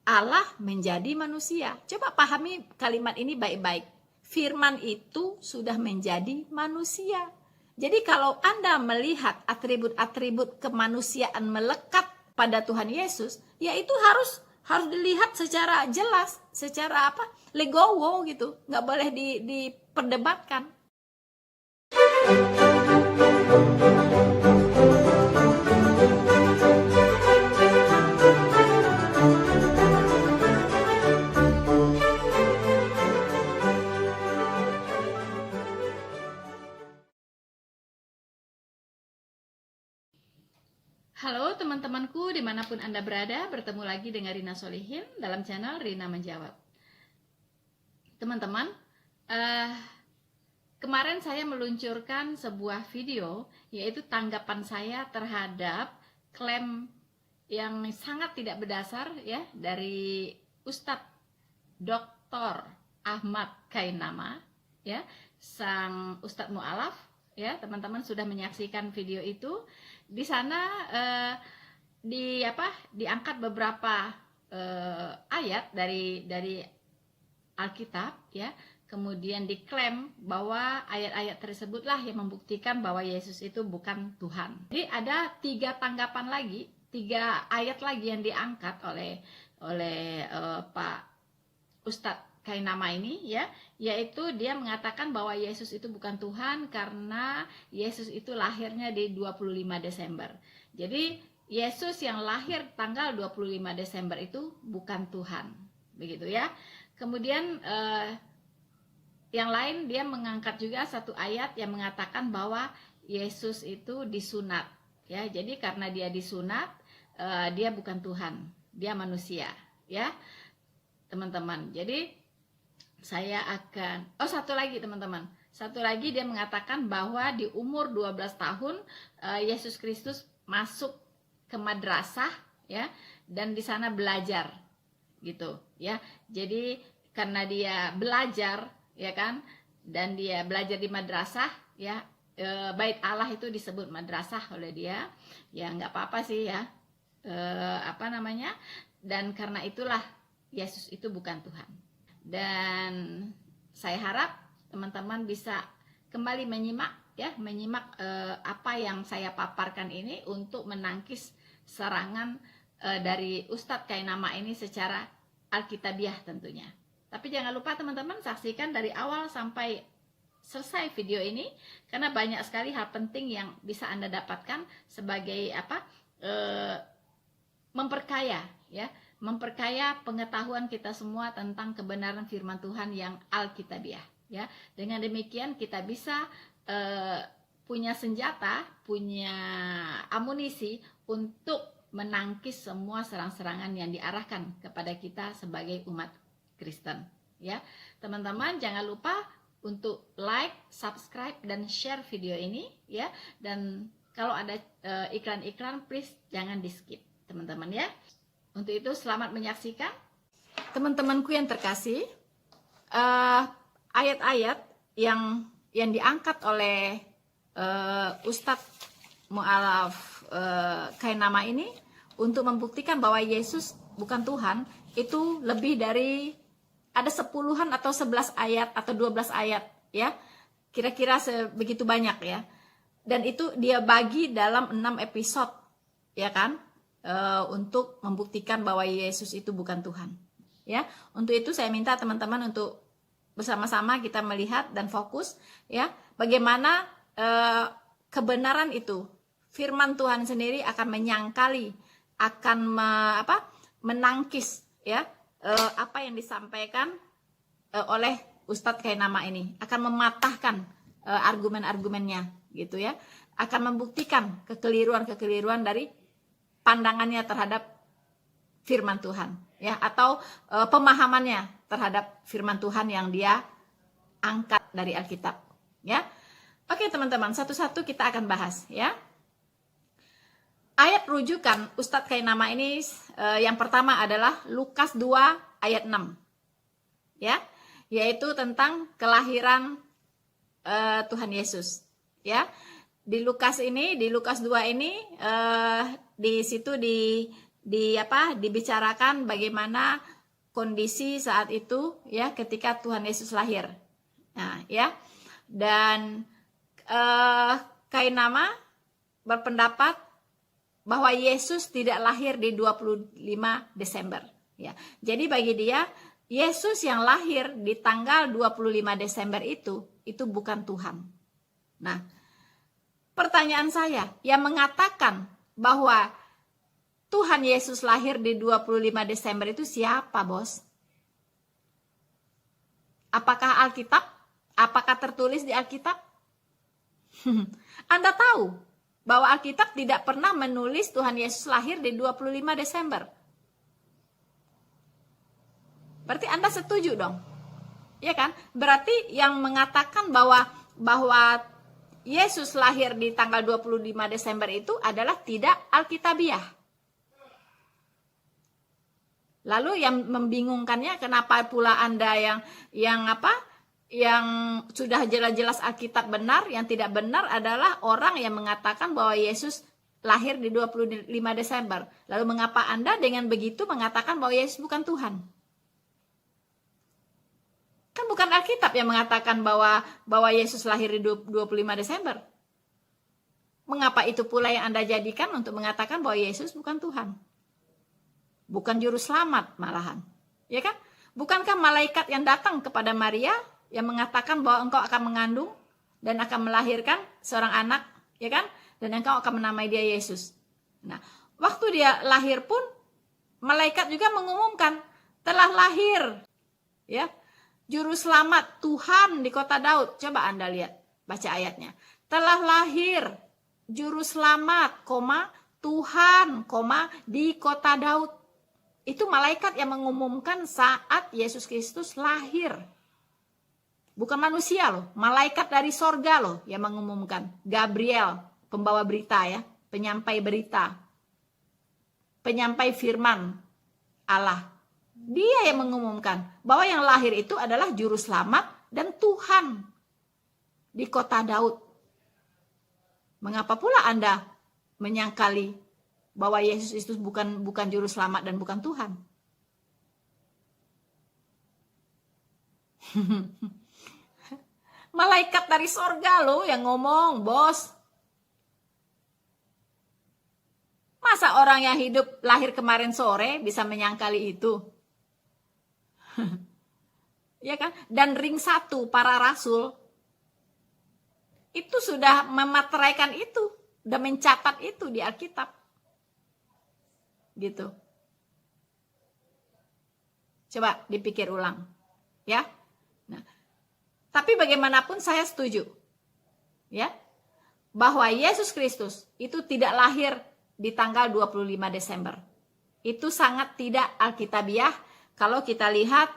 Allah menjadi manusia. Coba pahami kalimat ini baik-baik. Firman itu sudah menjadi manusia. Jadi kalau Anda melihat atribut-atribut kemanusiaan melekat pada Tuhan Yesus, ya itu harus dilihat secara jelas, secara legowo gitu, nggak boleh diperdebatkan. Halo teman-temanku dimanapun Anda berada, bertemu lagi dengan Rina Solihin dalam channel Rina Menjawab. Teman-teman, kemarin saya meluncurkan sebuah video, yaitu tanggapan saya terhadap klaim yang sangat tidak berdasar ya dari Ustadz Dr. Ahmad Kainama, ya, sang Ustadz Mu'alaf. Ya, teman-teman sudah menyaksikan video itu. Di sana diangkat beberapa ayat dari Alkitab, ya. Kemudian diklaim bahwa ayat-ayat tersebutlah yang membuktikan bahwa Yesus itu bukan Tuhan. Jadi ada 3 tanggapan lagi, 3 ayat lagi yang diangkat oleh Pak Ustadz Kainama ini, ya, yaitu dia mengatakan bahwa Yesus itu bukan Tuhan karena Yesus itu lahirnya di 25 Desember. Jadi Yesus yang lahir tanggal 25 Desember itu bukan Tuhan, begitu ya. Kemudian yang lain dia mengangkat juga satu ayat yang mengatakan bahwa Yesus itu disunat, ya. Jadi karena dia disunat, dia bukan Tuhan, dia manusia, ya, teman-teman. Jadi saya akan satu lagi teman-teman, satu lagi dia mengatakan bahwa di umur 12 tahun Yesus Kristus masuk ke madrasah, ya, dan di sana belajar gitu, ya. Jadi karena dia belajar, ya kan, dan dia belajar di madrasah, ya, Bait Allah itu disebut madrasah oleh dia, ya, nggak apa-apa sih, ya, dan karena itulah Yesus itu bukan Tuhan. Dan saya harap teman-teman bisa kembali menyimak apa yang saya paparkan ini untuk menangkis serangan dari Ustadz Kainama ini secara alkitabiah tentunya. Tapi jangan lupa teman-teman saksikan dari awal sampai selesai video ini, karena banyak sekali hal penting yang bisa Anda dapatkan sebagai memperkaya pengetahuan kita semua tentang kebenaran firman Tuhan yang alkitabiah, ya. Dengan demikian kita bisa punya senjata, punya amunisi untuk menangkis semua serang-serangan yang diarahkan kepada kita sebagai umat Kristen, ya. Teman-teman jangan lupa untuk like, subscribe, dan share video ini, ya. Dan kalau ada iklan-iklan, please jangan di skip, teman-teman, ya. Untuk itu selamat menyaksikan. Teman-temanku yang terkasih, ayat-ayat yang diangkat oleh Ustadz Mu'alaf Kainama ini untuk membuktikan bahwa Yesus bukan Tuhan, itu lebih dari ada 10-an atau 11 ayat atau 12 ayat, ya. Kira-kira sebegitu banyak, ya. Dan itu dia bagi dalam 6 episode, ya kan? Untuk membuktikan bahwa Yesus itu bukan Tuhan, ya. Untuk itu saya minta teman-teman untuk bersama-sama kita melihat dan fokus, ya, bagaimana kebenaran itu firman Tuhan sendiri akan menyangkali, akan menangkis, ya, apa yang disampaikan oleh Ustadz Kainama ini, akan mematahkan argumen-argumennya, gitu ya, akan membuktikan kekeliruan dari pandangannya terhadap firman Tuhan, ya, atau pemahamannya terhadap firman Tuhan yang dia angkat dari Alkitab, ya. Oke teman-teman, satu-satu kita akan bahas, ya. Ayat rujukan Ustadz Kainama ini yang pertama adalah Lukas 2 ayat 6, ya, yaitu tentang kelahiran Tuhan Yesus, ya. Di Lukas 2 ini di situ dibicarakan bagaimana kondisi saat itu ya ketika Tuhan Yesus lahir. Nah, ya. Dan Kainama berpendapat bahwa Yesus tidak lahir di 25 Desember ya. Jadi bagi dia Yesus yang lahir di tanggal 25 Desember itu bukan Tuhan. Nah, pertanyaan saya, yang mengatakan bahwa Tuhan Yesus lahir di 25 Desember itu siapa, Bos? Apakah Alkitab? Apakah tertulis di Alkitab? Anda tahu bahwa Alkitab tidak pernah menulis Tuhan Yesus lahir di 25 Desember. Berarti Anda setuju dong? Ya kan? Berarti yang mengatakan bahwa Yesus lahir di tanggal 25 Desember itu adalah tidak Alkitabiah. Lalu yang membingungkannya, kenapa pula Anda yang sudah jelas-jelas Alkitab benar, yang tidak benar adalah orang yang mengatakan bahwa Yesus lahir di 25 Desember. Lalu mengapa Anda dengan begitu mengatakan bahwa Yesus bukan Tuhan? Kan bukan Alkitab yang mengatakan bahwa Yesus lahir di 25 Desember. Mengapa itu pula yang Anda jadikan untuk mengatakan bahwa Yesus bukan Tuhan? Bukan juru selamat malahan. Ya kan? Bukankah malaikat yang datang kepada Maria yang mengatakan bahwa engkau akan mengandung dan akan melahirkan seorang anak, ya kan? Dan engkau akan menamai dia Yesus. Nah, waktu dia lahir pun malaikat juga mengumumkan telah lahir, ya, juru selamat Tuhan di kota Daud. Coba Anda lihat, baca ayatnya. Telah lahir juru selamat, Tuhan, di kota Daud. Itu malaikat yang mengumumkan saat Yesus Kristus lahir. Bukan manusia loh, malaikat dari sorga loh yang mengumumkan. Gabriel, pembawa berita ya, penyampai berita. Penyampai firman Allah. Dia yang mengumumkan bahwa yang lahir itu adalah juru selamat dan Tuhan di kota Daud. Mengapa pula Anda menyangkali bahwa Yesus itu bukan juru selamat dan bukan Tuhan? Malaikat dari sorga loh yang ngomong, Bos. Masa orang yang hidup lahir kemarin sore bisa menyangkali itu? Ya kan? Dan ring 1 para rasul itu sudah memateraikan itu, sudah mencatat itu di Alkitab. Gitu. Coba dipikir ulang, ya. Nah, tapi bagaimanapun saya setuju, ya, bahwa Yesus Kristus itu tidak lahir di tanggal 25 Desember. Itu sangat tidak Alkitabiah kalau kita lihat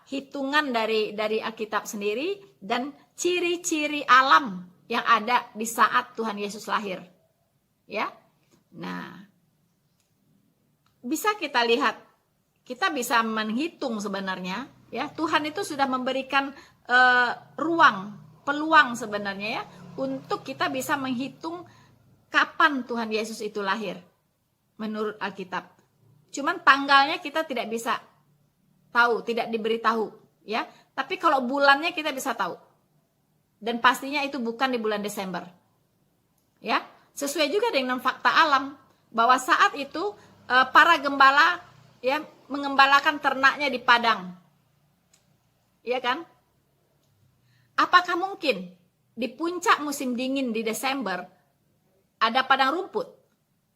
hitungan dari Alkitab sendiri dan ciri-ciri alam yang ada di saat Tuhan Yesus lahir. Ya. Nah, bisa kita lihat, kita bisa menghitung sebenarnya, ya. Tuhan itu sudah memberikan peluang sebenarnya ya untuk kita bisa menghitung kapan Tuhan Yesus itu lahir menurut Alkitab. Cuman tanggalnya kita tidak bisa tahu, tidak diberitahu, ya. Tapi kalau bulannya kita bisa tahu. Dan pastinya itu bukan di bulan Desember. Ya, sesuai juga dengan fakta alam bahwa saat itu para gembala ya mengembalakan ternaknya di padang. Iya kan? Apakah mungkin di puncak musim dingin di Desember ada padang rumput?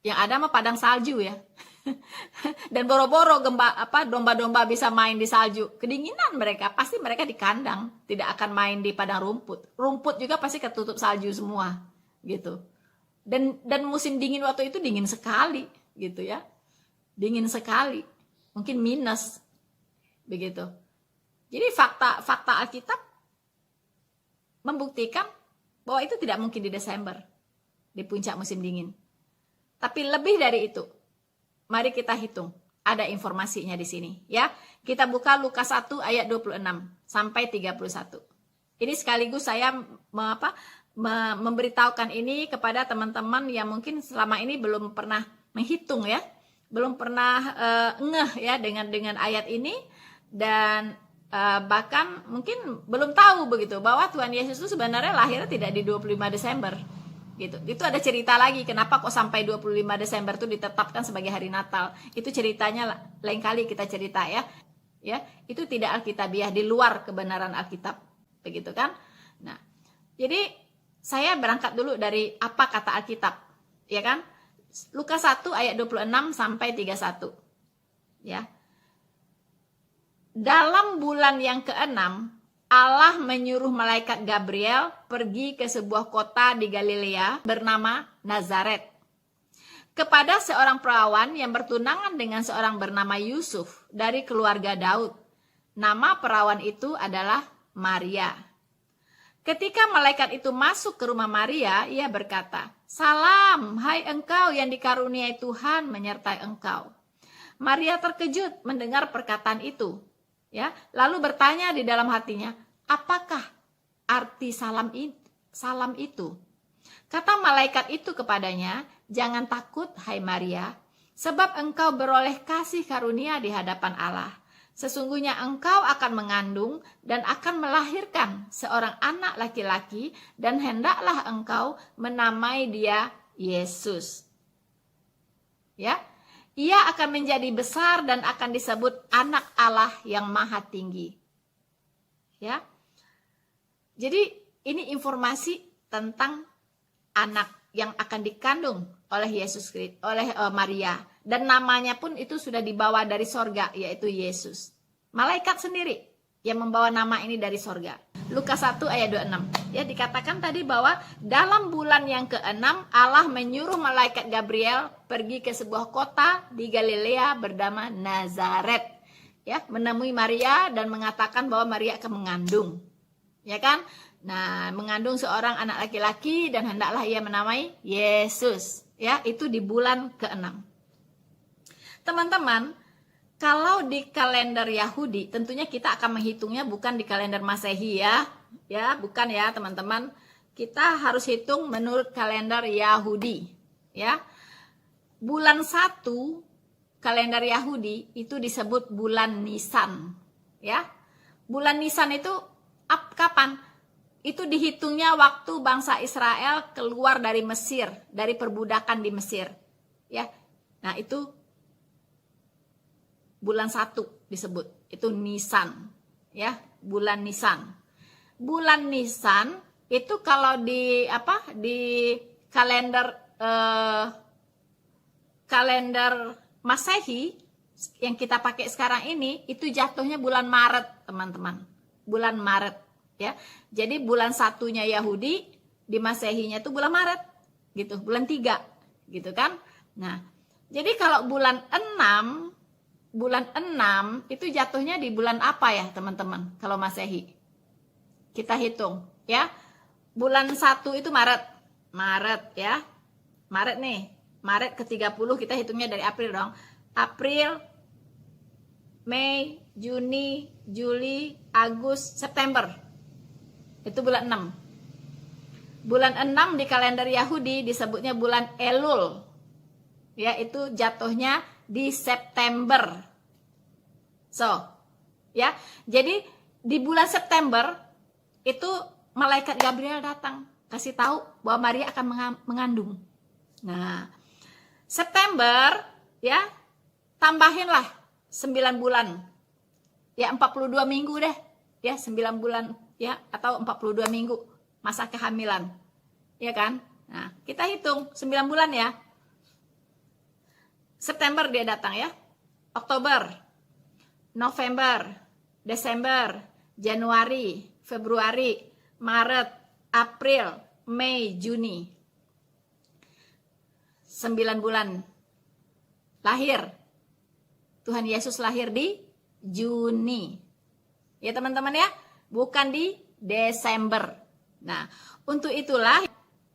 Yang ada mah padang salju ya. Dan boro-boro domba-domba bisa main di salju. Kedinginan mereka, pasti mereka di kandang, tidak akan main di padang rumput. Rumput juga pasti ketutup salju semua, gitu. Dan musim dingin waktu itu dingin sekali, gitu ya. Dingin sekali. Mungkin minus. Begitu. Jadi fakta Alkitab membuktikan bahwa itu tidak mungkin di Desember, di puncak musim dingin. Tapi lebih dari itu, mari kita hitung. Ada informasinya di sini, ya. Kita buka Lukas 1 ayat 26 sampai 31. Ini sekaligus saya memberitahukan ini kepada teman-teman yang mungkin selama ini belum pernah menghitung ya. ngeh ya dengan ayat ini, dan bahkan mungkin belum tahu begitu bahwa Tuhan Yesus itu sebenarnya lahirnya tidak di 25 Desember gitu. Itu ada cerita lagi kenapa kok sampai 25 Desember itu ditetapkan sebagai hari Natal. Itu ceritanya lain kali kita cerita ya. Ya, itu tidak alkitabiah, di luar kebenaran Alkitab. Begitu kan? Nah, jadi saya berangkat dulu dari apa kata Alkitab, ya kan? Lukas 1 ayat 26 sampai 31. Ya. Dalam bulan yang ke-6, Allah menyuruh malaikat Gabriel pergi ke sebuah kota di Galilea bernama Nazaret, kepada seorang perawan yang bertunangan dengan seorang bernama Yusuf dari keluarga Daud. Nama perawan itu adalah Maria. Ketika malaikat itu masuk ke rumah Maria, ia berkata, "Salam, hai engkau yang dikaruniai Tuhan menyertai engkau." Maria terkejut mendengar perkataan itu. Ya, lalu bertanya di dalam hatinya, apakah arti salam itu? Kata malaikat itu kepadanya, "Jangan takut, hai Maria, sebab engkau beroleh kasih karunia di hadapan Allah. Sesungguhnya engkau akan mengandung dan akan melahirkan seorang anak laki-laki, dan hendaklah engkau menamai dia Yesus." Ya, ia akan menjadi besar dan akan disebut anak Allah yang maha tinggi. Ya. Jadi ini informasi tentang anak yang akan dikandung oleh Yesus Kristus, oleh Maria, dan namanya pun itu sudah dibawa dari sorga, yaitu Yesus. Malaikat sendiri yang membawa nama ini dari sorga. Lukas 1 ayat 26. Ya, dikatakan tadi bahwa dalam bulan yang ke-6 Allah menyuruh malaikat Gabriel pergi ke sebuah kota di Galilea bernama Nazaret. Ya, menemui Maria dan mengatakan bahwa Maria akan mengandung. Ya kan? Nah, mengandung seorang anak laki-laki dan hendaklah ia menamai Yesus. Ya, itu di bulan ke-6. Teman-teman, kalau di kalender Yahudi, tentunya kita akan menghitungnya bukan di kalender Masehi ya. Ya, bukan ya, teman-teman. Kita harus hitung menurut kalender Yahudi, ya. Bulan 1 kalender Yahudi itu disebut bulan Nisan, ya. Bulan Nisan itu kapan? Itu dihitungnya waktu bangsa Israel keluar dari Mesir, dari perbudakan di Mesir, ya. Nah, itu bulan 1 disebut, itu Nisan, ya, bulan Nisan. Bulan Nisan itu kalau di kalender kalender Masehi yang kita pakai sekarang ini, itu jatuhnya bulan Maret, teman-teman. Bulan Maret, ya. Jadi bulan 1-nya Yahudi, di Masehinya itu bulan Maret, gitu, bulan 3, gitu kan. Nah, jadi kalau bulan 6 itu jatuhnya di bulan apa ya, teman-teman? Kalau Masehi. Kita hitung, ya. Bulan 1 itu Maret. Maret, ya. Maret nih. Maret ke-30 kita hitungnya dari April dong. April, Mei, Juni, Juli, Agustus, September. Itu bulan 6. Bulan 6 di kalender Yahudi disebutnya bulan Elul. Ya, itu jatuhnya di September. Ya. Jadi di bulan September itu malaikat Gabriel datang kasih tahu bahwa Maria akan mengandung. Nah, September ya, tambahinlah 9 bulan. Ya, 42 minggu deh. Ya, 9 bulan ya, atau 42 minggu masa kehamilan. Ya kan? Nah, kita hitung 9 bulan ya. September dia datang ya. Oktober, November, Desember, Januari, Februari, Maret, April, Mei, Juni. 9 bulan. Lahir. Tuhan Yesus lahir di Juni. Ya teman-teman ya, bukan di Desember. Nah, untuk itulah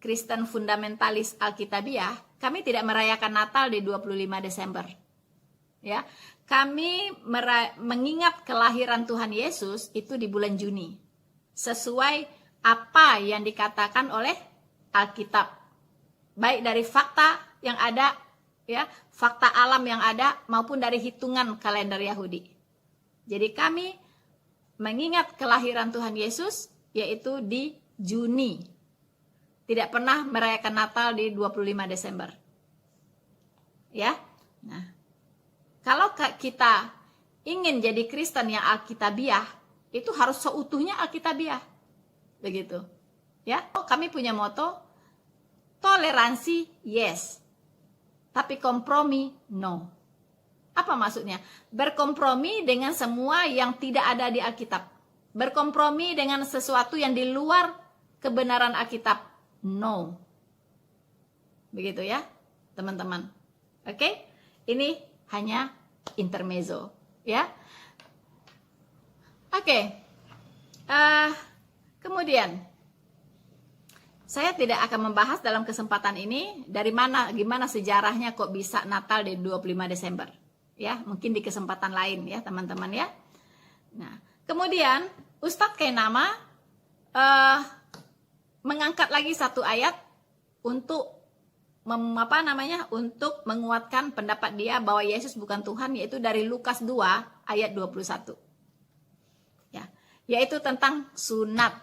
Kristen fundamentalis Alkitabiah, kami tidak merayakan Natal di 25 Desember. Ya, kami mengingat kelahiran Tuhan Yesus itu di bulan Juni. Sesuai apa yang dikatakan oleh Alkitab. Baik dari fakta yang ada ya, fakta alam yang ada maupun dari hitungan kalender Yahudi. Jadi kami mengingat kelahiran Tuhan Yesus yaitu di Juni. Tidak pernah merayakan Natal di 25 Desember. Ya. Nah, kalau kita ingin jadi Kristen yang Alkitabiah, itu harus seutuhnya Alkitabiah. Begitu. Ya, kami punya moto toleransi yes, tapi kompromi no. Apa maksudnya? Berkompromi dengan semua yang tidak ada di Alkitab. Berkompromi dengan sesuatu yang di luar kebenaran Alkitab. No. Begitu ya, teman-teman. Oke? Ini hanya intermezzo, ya. Oke. Kemudian saya tidak akan membahas dalam kesempatan ini gimana sejarahnya kok bisa Natal di 25 Desember. Ya, mungkin di kesempatan lain ya, teman-teman ya. Nah, kemudian Ustadz Kainama mengangkat lagi satu ayat untuk untuk menguatkan pendapat dia bahwa Yesus bukan Tuhan, yaitu dari Lukas 2 ayat 21. Ya, yaitu tentang sunat.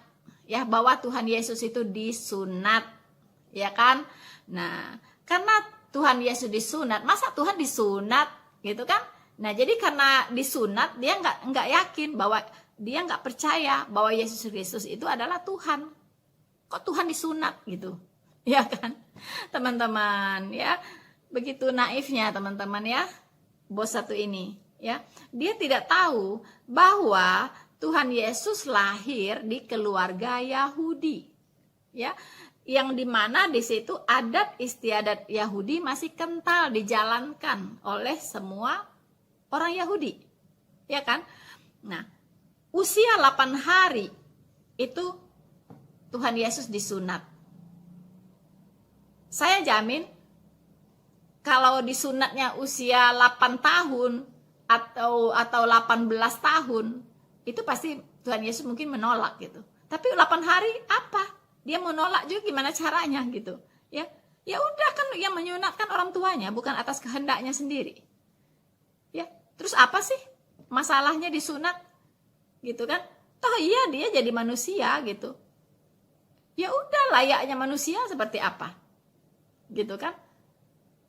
Ya, bahwa Tuhan Yesus itu disunat, ya kan? Nah, karena Tuhan Yesus disunat, masa Tuhan disunat, gitu kan? Nah, jadi karena disunat, dia nggak yakin bahwa dia nggak percaya bahwa Yesus Kristus itu adalah Tuhan. Kok Tuhan disunat gitu, ya kan? Teman-teman, ya, begitu naifnya teman-teman ya, bos satu ini, ya, dia tidak tahu bahwa Tuhan Yesus lahir di keluarga Yahudi, ya, yang dimana di situ adat istiadat Yahudi masih kental dijalankan oleh semua orang Yahudi, ya kan? Nah, usia 8 hari itu Tuhan Yesus disunat. Saya jamin kalau disunatnya usia 8 tahun atau 18 tahun, itu pasti Tuhan Yesus mungkin menolak gitu. Tapi 8 hari apa? Dia menolak juga gimana caranya gitu. Ya, ya udah kan yang menyunatkan orang tuanya, bukan atas kehendaknya sendiri. Ya, terus apa sih masalahnya disunat? Gitu kan? Toh iya dia jadi manusia gitu. Ya udah layaknya manusia seperti apa? Gitu kan?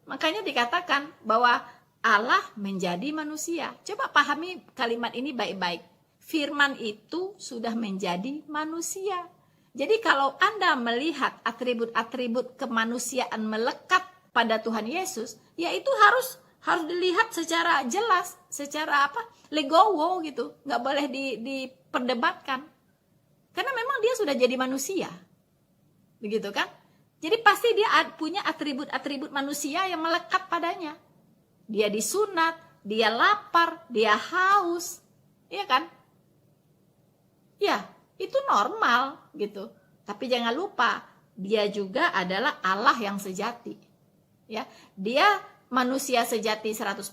Makanya dikatakan bahwa Allah menjadi manusia. Coba pahami kalimat ini baik-baik. Firman itu sudah menjadi manusia. Jadi kalau Anda melihat atribut-atribut kemanusiaan melekat pada Tuhan Yesus, ya itu harus dilihat secara jelas, secara legowo gitu, nggak boleh diperdebatkan. Karena memang dia sudah jadi manusia, begitu kan? Jadi pasti dia punya atribut-atribut manusia yang melekat padanya. Dia disunat, dia lapar, dia haus, iya kan? Ya, itu normal gitu. Tapi jangan lupa, dia juga adalah Allah yang sejati. Ya, dia manusia sejati 100%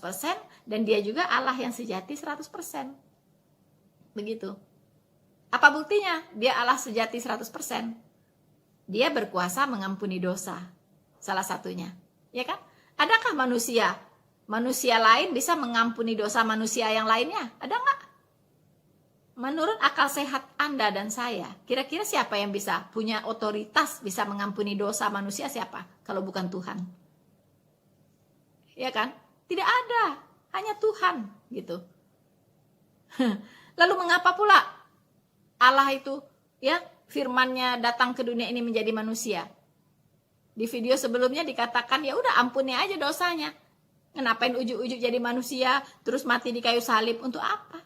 dan dia juga Allah yang sejati 100%. Begitu. Apa buktinya? Dia Allah sejati 100%. Dia berkuasa mengampuni dosa. Salah satunya. Ya kan? Adakah manusia lain bisa mengampuni dosa manusia yang lainnya? Ada nggak? Menurut akal sehat Anda dan saya, kira-kira siapa yang bisa punya otoritas bisa mengampuni dosa manusia siapa? Kalau bukan Tuhan. Ya kan? Tidak ada, hanya Tuhan gitu. Lalu mengapa pula Allah itu ya firman-Nya datang ke dunia ini menjadi manusia? Di video sebelumnya dikatakan ya udah ampuni aja dosanya. Ngapain ujuk-ujuk jadi manusia terus mati di kayu salib untuk apa?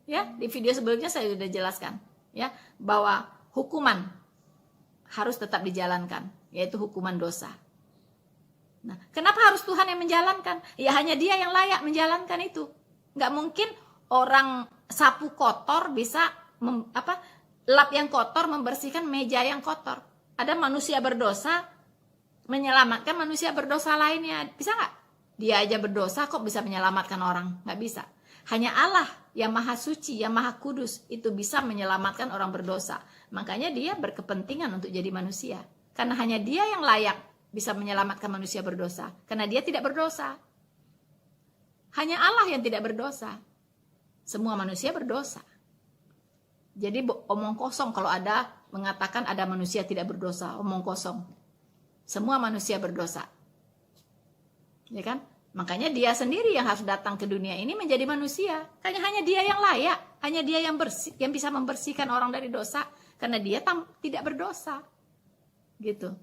Ya, di video sebelumnya saya sudah jelaskan ya bahwa hukuman harus tetap dijalankan, yaitu hukuman dosa. Nah, kenapa harus Tuhan yang menjalankan? Ya hanya Dia yang layak menjalankan itu. Nggak mungkin orang sapu kotor bisa lap yang kotor membersihkan meja yang kotor. Ada manusia berdosa menyelamatkan manusia berdosa lainnya, bisa nggak? Dia aja berdosa kok bisa menyelamatkan orang? Nggak bisa. Hanya Allah yang maha suci, yang maha kudus itu bisa menyelamatkan orang berdosa. Makanya dia berkepentingan untuk jadi manusia. Karena hanya dia yang layak bisa menyelamatkan manusia berdosa, karena dia tidak berdosa. Hanya Allah yang tidak berdosa. Semua manusia berdosa. Jadi omong kosong kalau ada mengatakan ada manusia tidak berdosa, omong kosong. Semua manusia berdosa. Ya kan? Makanya dia sendiri yang harus datang ke dunia ini menjadi manusia. Hanya dia yang layak, hanya dia yang bersih, yang bisa membersihkan orang dari dosa, karena dia tidak berdosa. Gitu.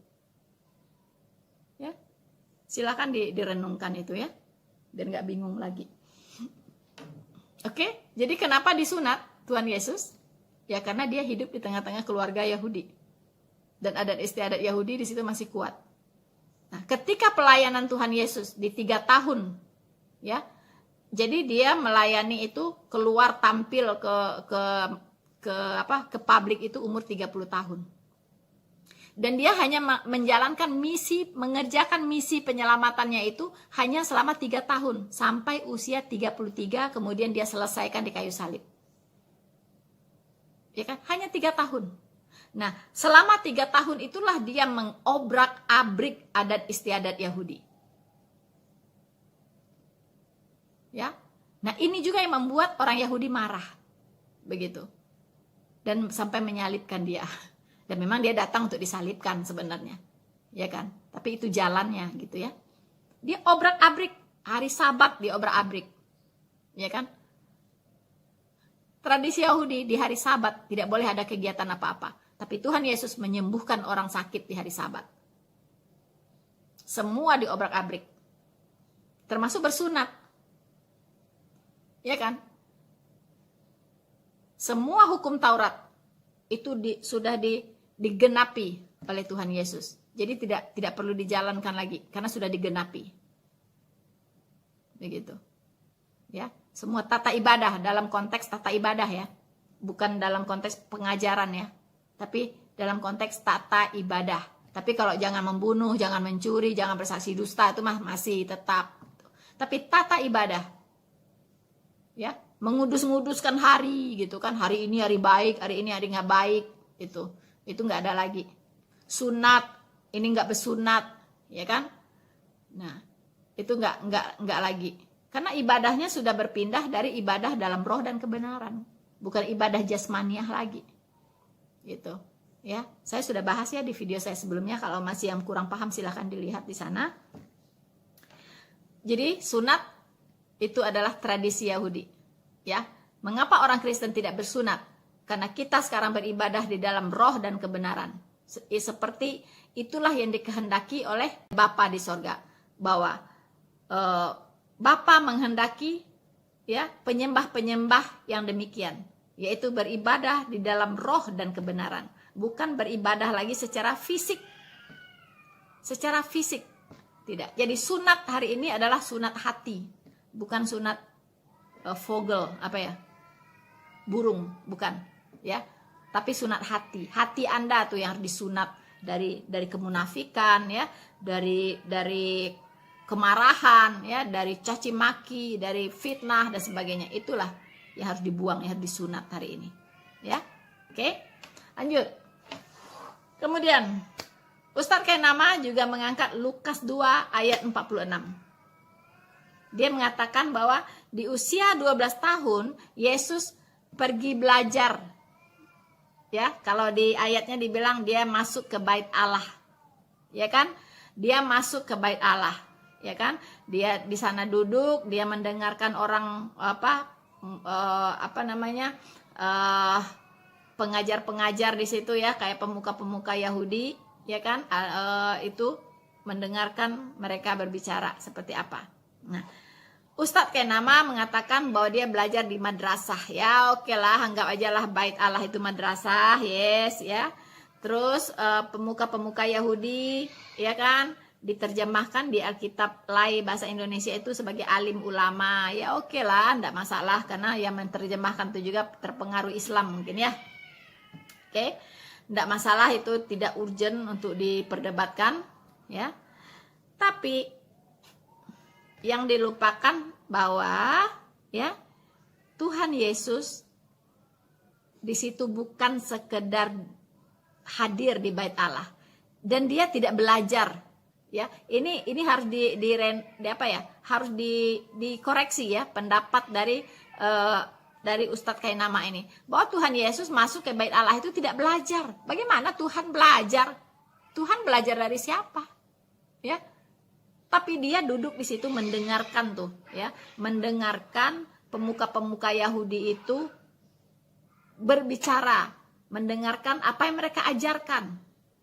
Ya. Silakan direnungkan itu ya. Dan nggak bingung lagi. Oke, jadi kenapa disunat Tuhan Yesus? Ya karena dia hidup di tengah-tengah keluarga Yahudi. Dan adat istiadat Yahudi di situ masih kuat. Nah, ketika pelayanan Tuhan Yesus di 3 tahun, ya, jadi dia melayani itu keluar tampil ke publik itu umur 30 tahun. Dan dia hanya menjalankan misi, mengerjakan misi penyelamatannya itu hanya selama 3 tahun. Sampai usia 33, kemudian dia selesaikan di kayu salib. Ya kan? Hanya 3 tahun. Nah, selama 3 tahun itulah dia mengobrak-abrik adat istiadat Yahudi. Ya. Nah, ini juga yang membuat orang Yahudi marah. Begitu. Dan sampai menyalibkan dia. Dan memang dia datang untuk disalibkan sebenarnya. Ya kan? Tapi itu jalannya gitu ya. Dia obrak-abrik, hari Sabat dia obrak-abrik. Ya kan? Tradisi Yahudi di hari Sabat tidak boleh ada kegiatan apa-apa. Tapi Tuhan Yesus menyembuhkan orang sakit di hari Sabat. Semua diobrak-abrik. Termasuk bersunat. Ya kan? Semua hukum Taurat itu sudah digenapi oleh Tuhan Yesus. Jadi tidak perlu dijalankan lagi karena sudah digenapi. Begitu. Ya, semua tata ibadah dalam konteks tata ibadah ya. Bukan dalam konteks pengajaran ya. Tapi dalam konteks tata ibadah. Tapi kalau jangan membunuh, jangan mencuri, jangan bersaksi dusta itu mah masih tetap. Tapi tata ibadah. Ya, mengudus-nguduskan hari gitu kan. Hari ini hari baik, hari ini hari nggak baik itu nggak ada lagi. Sunat, ini nggak bersunat, ya kan? Nah, itu nggak lagi. Karena ibadahnya sudah berpindah dari ibadah dalam roh dan kebenaran, bukan ibadah jasmaniah lagi. Gitu. Ya, saya sudah bahas ya di video saya sebelumnya. Kalau masih yang kurang paham silahkan dilihat di sana. Jadi sunat itu adalah tradisi Yahudi. Ya, mengapa orang Kristen tidak bersunat? Karena kita sekarang beribadah di dalam roh dan kebenaran. Seperti itulah yang dikehendaki oleh Bapa di sorga. Bahwa Bapa menghendaki ya penyembah-penyembah yang demikian. Yaitu beribadah di dalam roh dan kebenaran. Bukan beribadah lagi secara fisik. Secara fisik. Tidak. Jadi sunat hari ini adalah sunat hati. Bukan sunat vogel, apa ya? Burung, bukan. Ya. Tapi sunat hati. Hati Anda tuh yang harus disunat dari kemunafikan ya, dari kemarahan ya, dari caci maki, dari fitnah dan sebagainya. Itulah yang harus dibuang, yang harus disunat hari ini. Ya. Oke. Lanjut. Kemudian Ustadz Kainama juga mengangkat Lukas 2 ayat 46. Dia mengatakan bahwa di usia 12 tahun Yesus pergi belajar. Ya, kalau di ayatnya dibilang dia masuk ke bait Allah. Ya kan? Dia masuk ke bait Allah. Ya kan? Dia di sana duduk, dia mendengarkan orang pengajar-pengajar di situ ya, kayak pemuka-pemuka Yahudi, ya kan, itu mendengarkan mereka berbicara seperti apa. Nah, Ustadz Kainama mengatakan bahwa dia belajar di madrasah. Ya, oke lah, anggap aja lah bait Allah itu madrasah, yes ya. Terus pemuka-pemuka Yahudi, ya kan, diterjemahkan di Alkitab Lai bahasa Indonesia itu sebagai alim ulama. Ya oke lah, enggak masalah karena yang menerjemahkan itu juga terpengaruh Islam mungkin ya. Oke. Enggak masalah, itu tidak urgent untuk diperdebatkan ya. Tapi yang dilupakan bahwa ya Tuhan Yesus di situ bukan sekedar hadir di bait Allah dan dia tidak belajar ya. Ini harus harus dikoreksi ya, pendapat dari Ustadz Kainama ini, bahwa Tuhan Yesus masuk ke Bait Allah itu tidak belajar. Bagaimana Tuhan belajar? Tuhan belajar dari siapa? Ya. Tapi dia duduk di situ mendengarkan tuh, ya, mendengarkan pemuka-pemuka Yahudi itu berbicara, mendengarkan apa yang mereka ajarkan,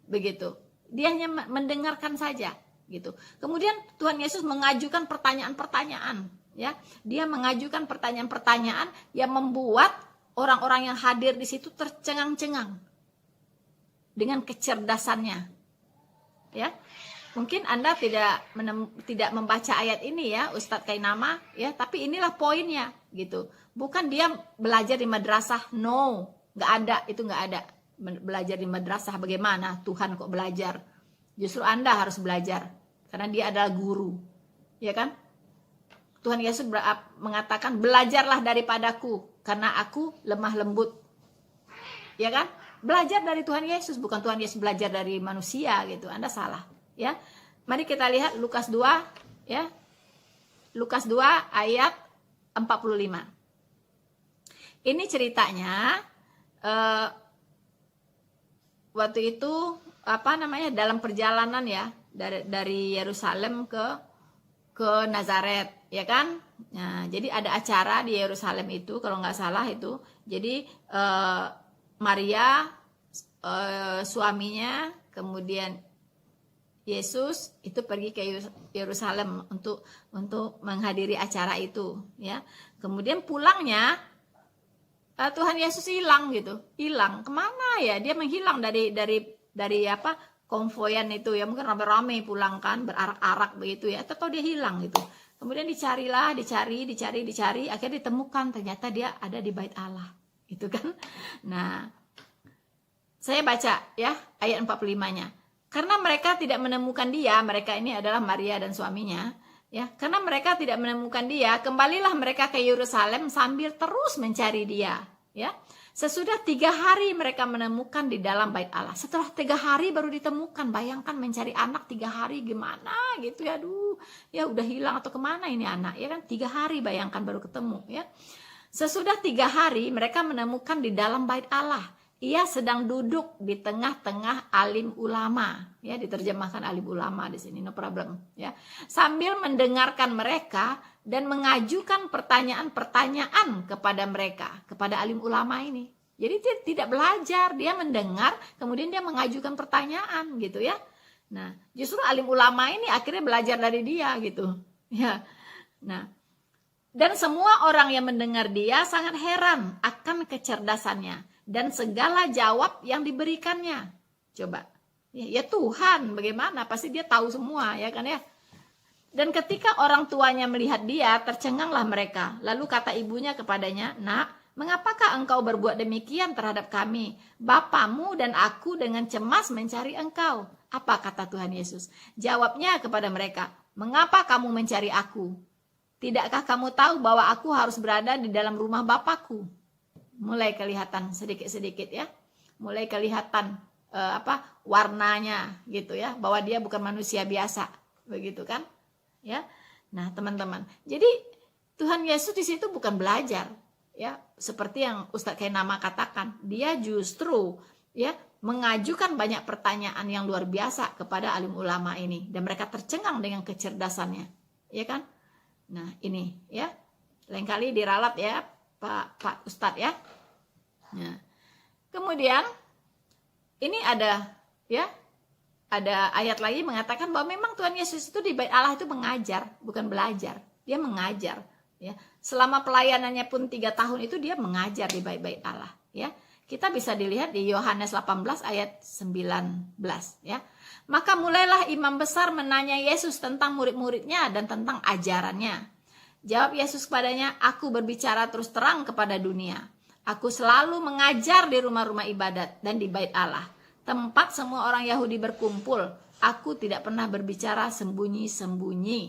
begitu. Dia hanya mendengarkan saja, gitu. Kemudian Tuhan Yesus mengajukan pertanyaan-pertanyaan, ya. Dia mengajukan pertanyaan-pertanyaan yang membuat orang-orang yang hadir di situ tercengang-cengang dengan kecerdasannya, ya. Mungkin Anda tidak membaca ayat ini ya, Ustadz Kainama, ya, tapi inilah poinnya, gitu. Bukan dia belajar di madrasah, no, nggak ada, itu nggak ada. Belajar di madrasah, bagaimana Tuhan kok belajar? Justru Anda harus belajar, karena dia adalah guru, ya kan? Tuhan Yesus mengatakan, belajarlah daripadaku, karena aku lemah lembut, ya kan? Belajar dari Tuhan Yesus, bukan Tuhan Yesus belajar dari manusia, gitu. Anda salah. Ya, mari kita lihat Lukas 2, ya. Lukas 2 ayat 45. Ini ceritanya waktu itu dalam perjalanan ya, dari Yerusalem ke Nazaret, ya kan? Nah, jadi ada acara di Yerusalem itu, kalau nggak salah itu. Jadi Maria, suaminya, kemudian Yesus itu pergi ke Yerusalem untuk menghadiri acara itu, ya. Kemudian pulangnya Tuhan Yesus hilang, gitu. Hilang kemana ya? Dia menghilang dari konvoyan itu ya, mungkin rame-rame pulang kan, berarak-arak begitu ya. Atau dia hilang gitu. Kemudian dicari, akhirnya ditemukan, ternyata dia ada di Bait Allah, gitu kan. Nah, saya baca ya ayat 45-nya. Karena mereka tidak menemukan dia, mereka ini adalah Maria dan suaminya, ya. Karena mereka tidak menemukan dia, kembalilah mereka ke Yerusalem sambil terus mencari dia, ya. Sesudah 3 hari mereka menemukan di dalam Bait Allah. Setelah 3 hari baru ditemukan. Bayangkan mencari anak 3 hari gimana gitu ya, aduh, ya udah hilang atau kemana ini anak, ya kan? 3 hari bayangkan baru ketemu, ya. Sesudah 3 hari mereka menemukan di dalam Bait Allah. Ia sedang duduk di tengah-tengah alim ulama, ya, diterjemahkan alim ulama di sini, no problem, ya. Sambil mendengarkan mereka dan mengajukan pertanyaan-pertanyaan kepada mereka, kepada alim ulama ini. Jadi dia tidak belajar, dia mendengar, kemudian dia mengajukan pertanyaan, gitu ya. Nah, justru alim ulama ini akhirnya belajar dari dia, gitu, ya. Nah, dan semua orang yang mendengar dia sangat heran akan kecerdasannya dan segala jawab yang diberikannya. Coba, ya Tuhan, bagaimana? Pasti dia tahu semua, ya kan ya. Dan ketika orang tuanya melihat dia, tercenganglah mereka. Lalu kata ibunya kepadanya, "Nak, mengapakah engkau berbuat demikian terhadap kami? Bapamu dan aku dengan cemas mencari engkau." Apa kata Tuhan Yesus? Jawabnya kepada mereka, "Mengapa kamu mencari aku? Tidakkah kamu tahu bahwa aku harus berada di dalam rumah Bapakku?" Mulai kelihatan sedikit-sedikit ya, mulai kelihatan warnanya gitu ya, bahwa dia bukan manusia biasa, begitu kan, ya. Nah teman-teman, jadi Tuhan Yesus di situ bukan belajar, ya, seperti yang Ustadz Kainama katakan, dia justru ya mengajukan banyak pertanyaan yang luar biasa kepada alim ulama ini, dan mereka tercengang dengan kecerdasannya, ya kan. Nah ini ya, lain kali diralat ya Pak Ustadz ya. Nah, kemudian ini ada ayat lagi mengatakan bahwa memang Tuhan Yesus itu di Bait Allah itu mengajar, bukan belajar. Dia mengajar, ya. Selama pelayanannya pun 3 tahun itu dia mengajar di Bait Allah, ya. Kita bisa dilihat di Yohanes 18 ayat 19, ya. Maka mulailah imam besar menanya Yesus tentang murid-muridnya dan tentang ajarannya. Jawab Yesus kepadanya, "Aku berbicara terus terang kepada dunia. Aku selalu mengajar di rumah-rumah ibadat dan di Bait Allah, tempat semua orang Yahudi berkumpul. Aku tidak pernah berbicara sembunyi-sembunyi."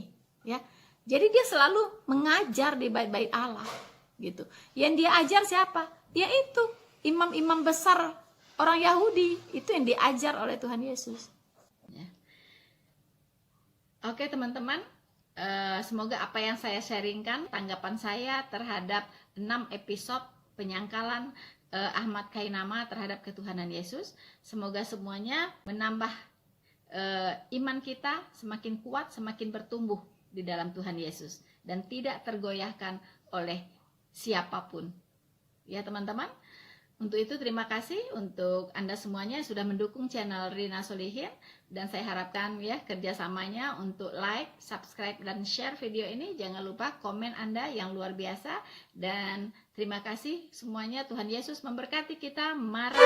Ya. Jadi dia selalu mengajar di Bait Allah, gitu. Yang dia ajar siapa? Yaitu imam-imam besar orang Yahudi. Itu yang diajar oleh Tuhan Yesus. Ya. Oke teman-teman, semoga apa yang saya sharingkan, tanggapan saya terhadap 6 episode penyangkalan Ahmad Kainama terhadap ketuhanan Yesus, semoga semuanya menambah iman kita semakin kuat, semakin bertumbuh di dalam Tuhan Yesus, dan tidak tergoyahkan oleh siapapun. Ya teman-teman, untuk itu terima kasih untuk Anda semuanya yang sudah mendukung channel Rina Solihin, dan saya harapkan ya kerjasamanya untuk like, subscribe, dan share video ini. Jangan lupa komen Anda yang luar biasa, dan terima kasih semuanya. Tuhan Yesus memberkati kita. Maranatha.